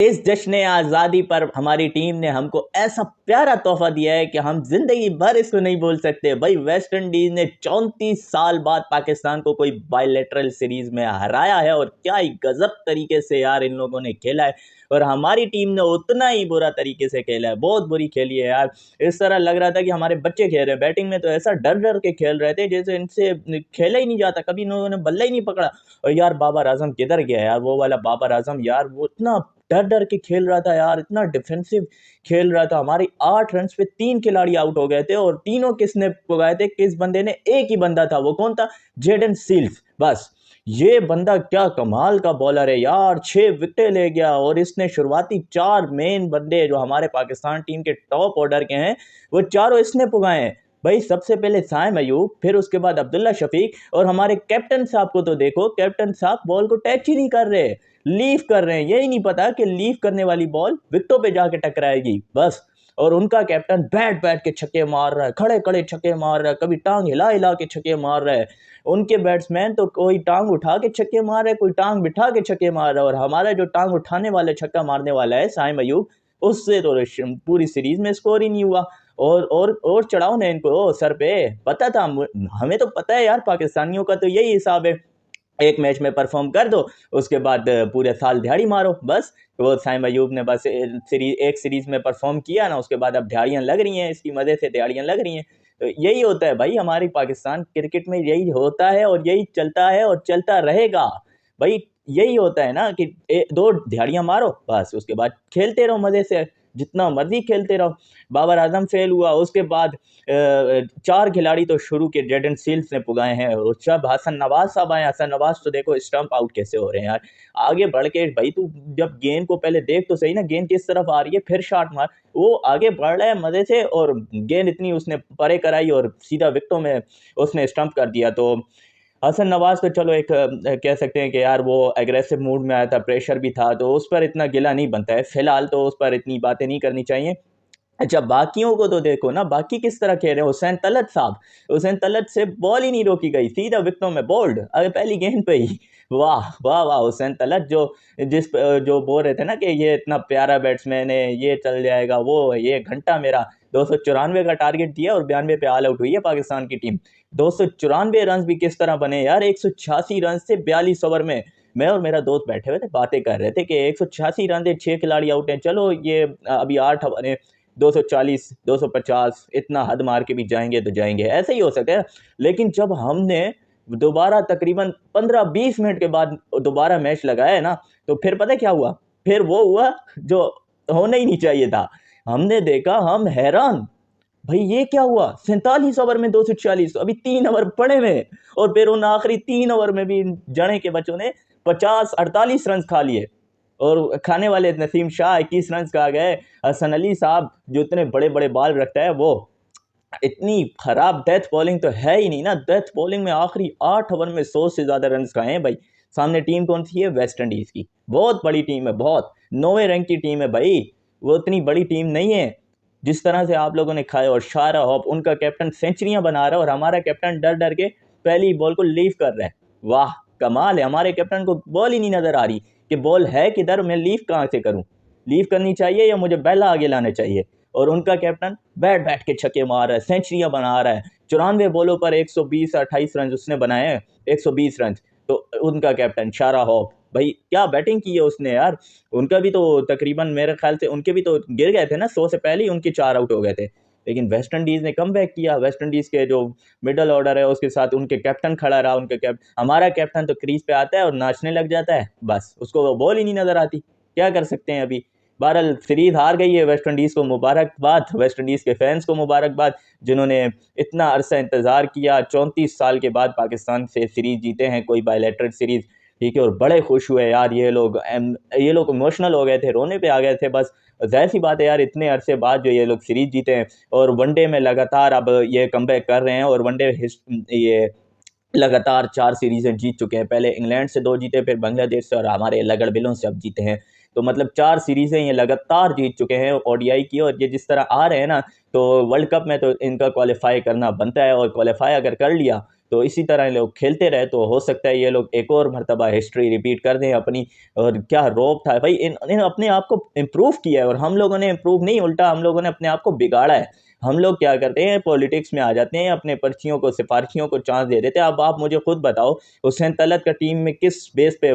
इस जश्न आज़ादी पर हमारी टीम ने हमको ऐसा प्यारा तोहफा दिया है कि हम जिंदगी भर इसको नहीं भूल सकते। भाई वेस्ट इंडीज ने 34 साल बाद पाकिस्तान को कोई बायलैटरल सीरीज में हराया है और क्या ही गजब तरीके से यार इन लोगों ने खेला है। और हमारी टीम ने उतना ही बुरा तरीके से खेला है, बहुत बुरी खेली है यार। इस तरह लग रहा था कि हमारे बच्चे खेल रहे हैं। बैटिंग में तो ऐसा डर डर के खेल रहे थे जैसे इनसे खेला ही नहीं जाता, कभी इन्होंने बल्ला ही नहीं पकड़ा। और यार बाबर आजम किधर गया यार, वो वाला बाबर आजम यार, वो इतना डर डर के खेल रहा था यार, इतना डिफेंसिव खेल रहा था। हमारी 8 रन पे 3 खिलाड़ी आउट हो गए थे और तीनों किसने पुगाए थे, किस बंदे ने? एक ही बंदा था, वो कौन था? Jayden Seales. बस ये बंदा क्या कमाल का बॉलर है यार, 6 विकेटें ले गया। और इसने शुरुआती 4 मेन बंदे जो हमारे पाकिस्तान टीम के टॉप ऑर्डर के हैं, वो चारों इसने पुगाए हैं। भाई सबसे पहले साइम अयूब, फिर उसके बाद अब्दुल्ला शफीक, और हमारे कैप्टन साहब को तो देखो, कैप्टन साहब बॉल को टच ही नहीं कर रहे, लीव कर रहे हैं। यही नहीं पता कि लीव करने वाली बॉल विकेटों पे जाके टकराएगी बस। और उनका कैप्टन बैठ बैठ के छक्के मार रहा है, खड़े खड़े छक्के मार रहा है, कभी टांग हिला हिला के छक्के मार रहा है। उनके बैट्समैन तो कोई टांग उठा के छक्के मार रहे, कोई टांग बिठा के छक्के मार रहा है। और हमारा जो टांग उठाने वाले छक्का मारने वाला है साइम अयूब, उससे तो पूरी सीरीज में स्कोर ही नहीं हुआ। और चढ़ाओ ना इनको सर पे। पता था, हमें तो पता है यार, पाकिस्तानियों का तो यही हिसाब है, एक मैच में परफॉर्म कर दो, उसके बाद पूरे साल दिहाड़ी मारो बस। वो साइम अयूब ने बस एक सीरीज में परफॉर्म किया ना, उसके बाद अब दिहाड़ियां लग रही हैं, इसकी मजे से दिहाड़ियां लग रही हैं। तो यही होता है भाई, हमारी पाकिस्तान क्रिकेट में यही होता है और यही चलता है और चलता रहेगा भाई। यही होता है ना कि 2 दिहाड़ियां मारो बस, उसके बाद खेलते रहो मजे से, जितना मर्जी खेलते रहो। बाबर आजम फेल हुआ, उसके बाद 4 खिलाड़ी तो शुरू के जेडन सील्स ने पुगाए हैं। और जब हसन नवाज साहब आए, हसन नवाज तो देखो स्टंप आउट कैसे हो रहे हैं यार। आगे बढ़ के भाई तू जब गेंद को पहले देख तो सही ना, गेंद किस तरफ आ रही है, फिर शॉट मार। वो आगे बढ़ रहा है मजे से और गेंद इतनी उसने परे कराई और सीधा विकेटों में उसने स्टंप कर दिया। तो हसन नवाज तो चलो एक कह सकते हैं कि यार वो एग्रेसिव मूड में आया था, प्रेशर भी था, तो उस पर इतना गिला नहीं बनता है फिलहाल, तो उस पर इतनी बातें नहीं करनी चाहिए। अच्छा बाकियों को तो देखो ना, बाकी किस तरह खेल रहे हैं। हुसैन तलत साहब, हुसैन तलत से बॉल ही नहीं रोकी गई, सीधा विकेटों में बोल्ड, अगर पहली गेंद पे ही। वाह वाह वाह, हुसैन तलत जो बोल रहे थे ना कि ये इतना प्यारा बैट्समैन है, ये चल जाएगा, वो ये घंटा मेरा 294 का टारगेट दिया और 92 पे ऑल आउट हुई है पाकिस्तान की टीम। 294 रन भी किस तरह बने यार, 186 रन से 42 ओवर में। मैं और मेरा दोस्त बैठे हुए थे, बातें कर रहे थे कि 186 रन से 6 खिलाड़ी आउट हैं, चलो ये अभी 8 ओवर 240 250 इतना हद मार के भी जाएंगे तो जाएंगे, ऐसे ही हो सके। लेकिन जब हमने दोबारा तकरीबन 15-20 मिनट के बाद दोबारा मैच लगाया है ना, तो फिर पता क्या हुआ? फिर वो हुआ जो होना ही नहीं चाहिए था। हमने देखा, हम हैरान, भाई ये क्या हुआ, 47 ओवर में 240, तो अभी 3 ओवर पड़े में। और फिर उन आखिरी 3 ओवर में भी जड़े के बच्चों ने 50-48 रन खा लिए। और खाने वाले नसीम शाह 21 रन का गए। हसन अली साहब जो इतने बड़े बड़े बाल रखता है, वो इतनी खराब डेथ बॉलिंग तो है ही नहीं ना। डेथ बॉलिंग में आखिरी 8 ओवर में 100 से ज्यादा रन खाए हैं भाई। सामने टीम कौन सी है? वेस्ट इंडीज की, बहुत बड़ी टीम है, बहुत 9वें रैंक की टीम है भाई। वो इतनी बड़ी टीम नहीं है जिस तरह से आप लोगों ने खाया। और शारा होप, उनका कैप्टन सेंचुरियां बना रहा है और हमारा कैप्टन डर डर के पहली बॉल को लीव कर रहा है। वाह कमाल है, हमारे कैप्टन को बॉल ही नहीं नजर आ रही कि बॉल है किधर, मैं लीव कहां से करूं। लीव करनी चाहिए या मुझे पहला आगे लाना चाहिए। और उनका कैप्टन बैठ बैठ के छक्के मार रहा है, सेंचुरियां बना रहा है। 94 बॉलों पर 120-28 रन उसने बनाए हैं, 120 रन। तो उनका कैप्टन शारा होप, भाई क्या बैटिंग की है उसने यार। उनका भी तो तकरीबन मेरे ख्याल से उनके भी तो गिर गए थे ना, 100 से पहले ही उनके 4 आउट हो गए थे। लेकिन वेस्ट इंडीज ने कम बैक किया। वेस्ट इंडीज के जो मिडल ऑर्डर है उसके साथ उनके कैप्टन खड़ा रहा। हमारा कैप्टन तो क्रीज पे आता है और नाचने लग जाता है, बस उसको बॉल ही नहीं नजर आती। क्या कर सकते हैं अभी। बहरहाल सीरीज हार गई है, वेस्ट इंडीज को मुबारकबाद, वेस्ट इंडीज के फैंस को मुबारकबाद, जिन्होंने इतना अरसा इंतजार किया। 34 साल के बाद पाकिस्तान से सीरीज जीते हैं, कोई बायलैटरल सीरीज, ठीक है। और बड़े खुश हुए यार, ये लोग इमोशनल हो गए थे, रोने पे आ गए थे बस। जाहिर सी बात है यार, इतने अरसे बाद जो ये लोग सीरीज जीते हैं और वनडे में लगातार अब ये कमबैक कर रहे हैं। और वनडे ये लगातार 4 सीरीजें जीत चुके हैं। पहले इंग्लैंड से 2 जीते, फिर बांग्लादेश से और हमारे लगड़बिलों से अब जीते हैं। तो मतलब 4 सीरीजें ये लगातार जीत चुके हैं ओडीआई की। और ये जिस तरह आ रहे हैं ना, तो वर्ल्ड कप में तो इनका क्वालिफाई करना बनता है। और क्वालिफाई अगर कर लिया तो इसी तरह ये लोग खेलते रहे तो हो सकता है ये लोग एक और मरतबा हिस्ट्री रिपीट कर दें अपनी। और क्या रौब था भाई, इन्होंने अपने आप को इम्प्रूव किया है और हम लोगों ने इम्प्रूव नहीं, उल्टा हम लोगों ने अपने आप को बिगाड़ा है। हम लोग क्या करते हैं, पॉलिटिक्स में आ जाते हैं, अपने पर्चियों को सिफारिशियों को चांस दे देते हैं। अब आप मुझे खुद बताओ, हुसैन तलत का टीम में किस बेस पे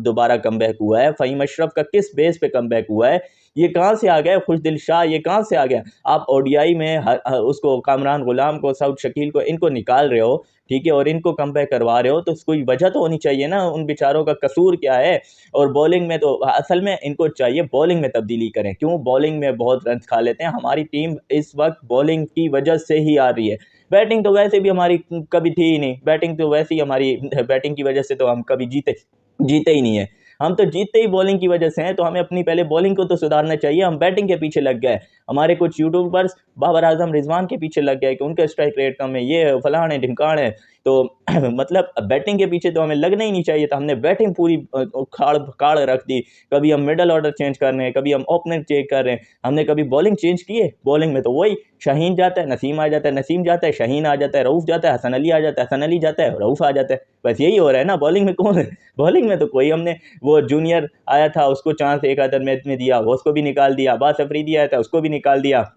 दोबारा कमबैक हुआ है, फ़हीम अशरफ का किस बेस पे कमबैक हुआ है, ये कहाँ से आ गया, खुशदिल शाह ये कहाँ से आ गया। आप ओडीआई में उसको कामरान गुलाम को, सऊद शकील को, इनको निकाल रहे हो, ठीक है, और इनको कमबैक करवा रहे हो, तो कोई वजह तो होनी चाहिए ना, उन बेचारों का कसूर क्या है। और बॉलिंग में तो असल में इनको चाहिए बॉलिंग में तब्दीली करें, क्यों बॉलिंग में बहुत रन खा लेते हैं। हमारी टीम इस वक्त बॉलिंग की वजह से ही आ रही है, बैटिंग तो वैसे भी हमारी कभी थी ही नहीं, बैटिंग तो वैसे ही हमारी बैटिंग की वजह से तो हम कभी जीते जीते ही नहीं है। हम तो जीतते ही बॉलिंग की वजह से हैं, तो हमें अपनी पहले बॉलिंग को तो सुधारना चाहिए। हम बैटिंग के पीछे लग गए, हमारे कुछ यूट्यूबर्स बाबर आजम रिजवान के पीछे लग गए कि उनका स्ट्राइक रेट कम है, ये फलान है ढिमकान है। तो मतलब बैटिंग के पीछे तो हमें लगना ही नहीं चाहिए था, हमने बैटिंग पूरी उखाड़ काड़ रख दी। कभी हम मिडल ऑर्डर चेंज कर रहे हैं, कभी हम ओपनर चेंज कर रहे हैं, हमने कभी बॉलिंग चेंज की है। बॉलिंग में तो वही शाहीन जाता है, नसीम आ जाता है, नसीम जाता है, शाहीन आ जाता है, रऊफ जाता है, हसन अली आ जाता है, हसन अली जाता है, रऊफ आ जाता है। बस यही हो रहा है ना बॉलिंग में। कौन है बॉलिंग में? तो कोई, हमने वो जूनियर आया था उसको चांस एक आधर मैच में दिया, वो उसको भी निकाल दिया। अब्बास अफरीदी आया था उसको भी निकाल दिया।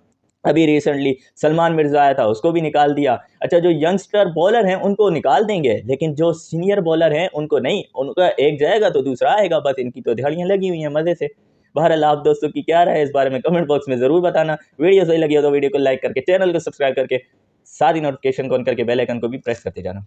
अभी रिसेंटली सलमान मिर्जा आया था उसको भी निकाल दिया। अच्छा, जो यंगस्टर बॉलर हैं उनको निकाल देंगे, लेकिन जो सीनियर बॉलर हैं उनको नहीं। उनका एक जाएगा तो दूसरा आएगा, बस इनकी तो दिहाड़ियां लगी हुई हैं मजे से। बहरहाल आप दोस्तों की क्या राय है इस बारे में कमेंट बॉक्स में जरूर बताना। वीडियो सही लगी हो तो वीडियो को लाइक करके, चैनल को सब्सक्राइब करके, साथ ही नोटिफिकेशन को ऑन करके बेल आइकन को भी प्रेस करते जाना।